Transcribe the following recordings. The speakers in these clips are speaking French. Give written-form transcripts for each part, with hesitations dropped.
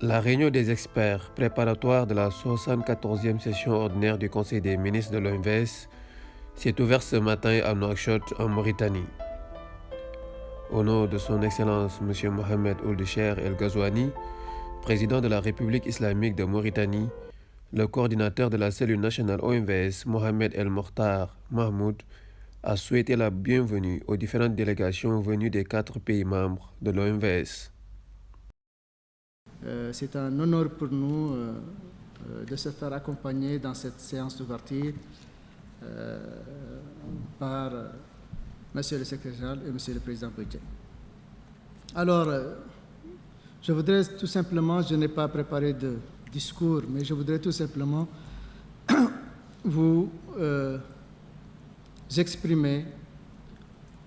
La réunion des experts préparatoire de la 74e session ordinaire du Conseil des ministres de l'OMVS s'est ouverte ce matin à Nouakchott, en Mauritanie. Au nom de son Excellence M. Mohamed Ould Cheikh El Ghazouani, président de la République islamique de Mauritanie, le coordinateur de la cellule nationale OMVS, Mohamed El Mokhtar Mahmoud, a souhaité la bienvenue aux différentes délégations venues des 4 pays membres de l'OMVS. C'est un honneur pour nous de se faire accompagner dans cette séance d'ouverture par Monsieur le secrétaire général et Monsieur le président Budget. Alors, je voudrais tout simplement, je n'ai pas préparé de discours, mais je voudrais tout simplement vous exprimer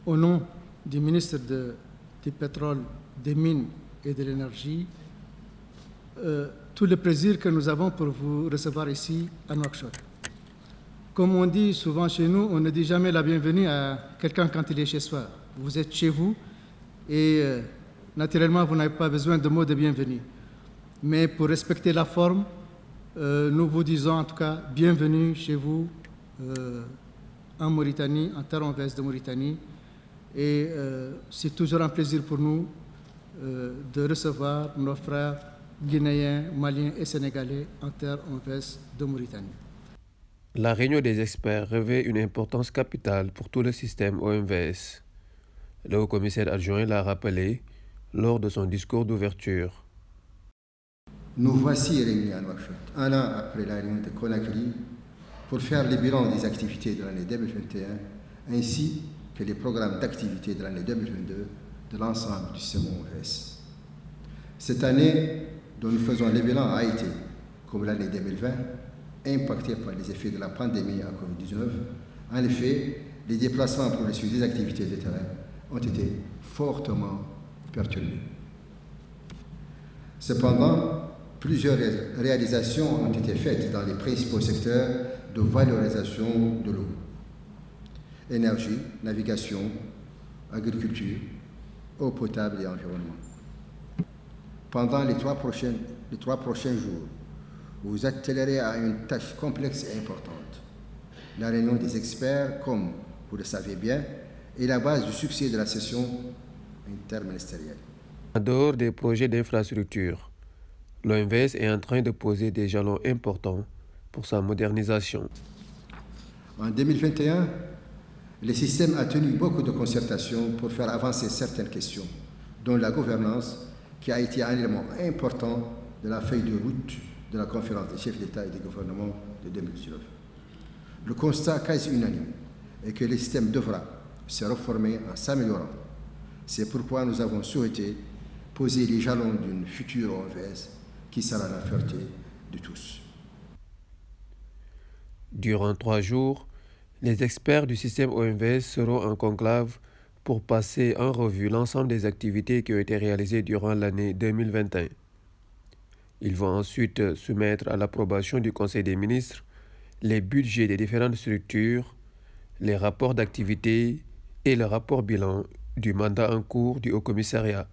au nom du ministre du Pétrole, des Mines et de l'Énergie tout le plaisir que nous avons pour vous recevoir ici à Nouakchott. Comme on dit souvent chez nous, on ne dit jamais la bienvenue à quelqu'un quand il est chez soi. Vous êtes chez vous et naturellement, vous n'avez pas besoin de mots de bienvenue. Mais pour respecter la forme, nous vous disons en tout cas bienvenue chez vous en Mauritanie, en terre OMVS de Mauritanie. Et c'est toujours un plaisir pour nous de recevoir nos frères guinéens, maliens et sénégalais en terre OMVS de Mauritanie. La réunion des experts revêt une importance capitale pour tout le système OMVS. Le haut-commissaire adjoint l'a rappelé lors de son discours d'ouverture. Nous voici réunis à Nouakchott, un an après la réunion de Conakry, pour faire le bilan des activités de l'année 2021 ainsi que les programmes d'activité de l'année 2022 de l'ensemble du système OMVS. Cette année dont nous faisons le bilan a été, comme l'année 2020, impactée par les effets de la pandémie à Covid-19. En effet, les déplacements pour le suivi des activités de terrain ont été fortement perturbés. Cependant, plusieurs réalisations ont été faites dans les principaux secteurs de valorisation de l'eau: énergie, navigation, agriculture, eau potable et environnement. Pendant les trois prochains jours, vous attellérez à une tâche complexe et importante. La réunion des experts, comme vous le savez bien, est la base du succès de la session interministérielle. En dehors des projets d'infrastructure, l'OMVS est en train de poser des jalons importants pour sa modernisation. En 2021, le système a tenu beaucoup de concertations pour faire avancer certaines questions, dont la gouvernance, qui a été un élément important de la feuille de route de la conférence des chefs d'État et des gouvernements de 2019. Le constat quasi unanime est que le système devra se reformer en s'améliorant. C'est pourquoi nous avons souhaité poser les jalons d'une future OMVS qui sera la fierté de tous. Durant 3 jours, les experts du système OMVS seront en conclave pour passer en revue l'ensemble des activités qui ont été réalisées durant l'année 2021. Ils vont ensuite soumettre à l'approbation du Conseil des ministres les budgets des différentes structures, les rapports d'activité et le rapport bilan du mandat en cours du Haut-Commissariat.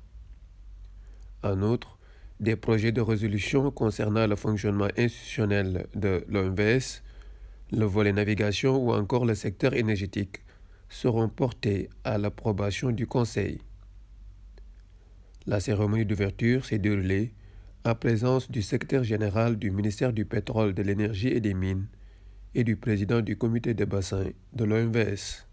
En outre, des projets de résolution concernant le fonctionnement institutionnel de l'OMVS, le volet navigation ou encore le secteur énergétique seront portés à l'approbation du Conseil. La cérémonie d'ouverture s'est déroulée en présence du secrétaire général du ministère du Pétrole, de l'Énergie et des Mines et du président du comité de bassin de l'OMVS.